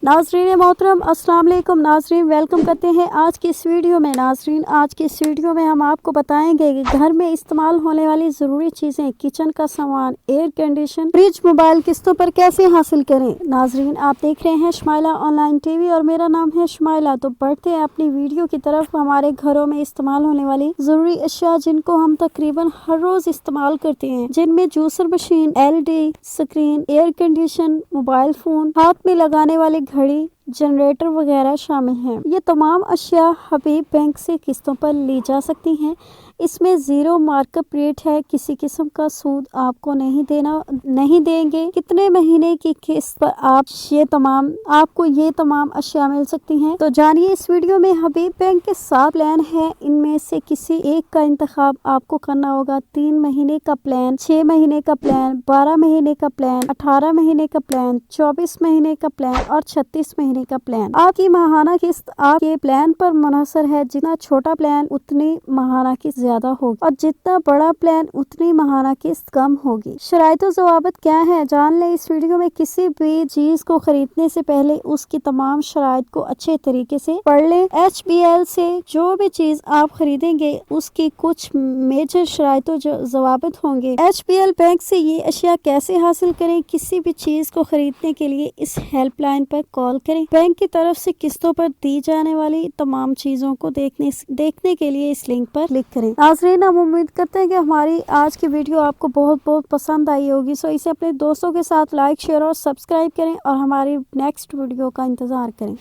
नाज़रीन मोहतरम अस्सलाम वालेकुम नाज़रीन, वेलकम करते हैं आज की इस वीडियो में। नाज़रीन आज की इस वीडियो में हम आपको बताएंगे कि घर में इस्तेमाल होने वाली ज़रूरी चीज़ें, किचन का सामान, एयर कंडीशन, फ्रिज, मोबाइल किस्तों पर कैसे हासिल करें। नाज़रीन आप देख रहे हैं शमाइला ऑनलाइन टीवी और मेरा नाम है शमाइला। तो बढ़ते हैं अपनी वीडियो की तरफ। हमारे घरों में इस्तेमाल होने वाली ज़रूरी अशिया जिनको हम तकरीबन हर रोज़ इस्तेमाल करते हैं, जिनमें juicer machine, LED screen, air condition, mobile phone, हाथ में लगाने वाले घड़ी, जनरेटर वगैरह शामिल हैं। ये तमाम अशिया हबीब बैंक से किस्तों पर ली जा सकती हैं। इसमें ज़ीरो मार्कअप रेट है, किसी किस्म का सूद आपको नहीं देंगे। कितने महीने की किस्त पर आपको ये तमाम अशिया मिल सकती हैं। तो जानिए इस वीडियो में। हबीब बैंक के 7 प्लान हैं, इनमें से किसी एक का इंतखाब आपको करना होगा। 3 महीने का प्लान, 6 महीने का प्लान, 12 महीने का प्लान, 18 महीने का प्लान, 24 महीने का प्लान और 36 महीने का प्लान। आपकी माहाना किस्त आपके प्लान पर मुनहसर है। जितना छोटा प्लान उतनी माहाना किस्त ज्यादा होगी और जितना बड़ा प्लान उतनी माहाना किस्त कम होगी। शराइत और ज़वाबित क्या है जान ले इस वीडियो में। किसी भी चीज को खरीदने से पहले उसकी तमाम शराइत को अच्छे तरीके से पढ़ लें। HBL से जो भी चीज आप खरीदेंगे उसकी कुछ मेजर शराइत और ज़वाबित होंगे। HBL बैंक से ये अशिया कैसे हासिल करें। किसी भी चीज को खरीदने के लिए इस हेल्पलाइन पर कॉल करें। बैंक की तरफ से किस्तों पर दी जाने वाली तमाम चीजों को देखने के लिए इस लिंक पर क्लिक करें। नाज़रीन हम उम्मीद करते हैं कि हमारी आज की वीडियो आपको बहुत पसंद आई होगी। सो इसे अपने दोस्तों के साथ लाइक, शेयर और सब्सक्राइब करें और हमारी नेक्स्ट वीडियो का इंतजार करें।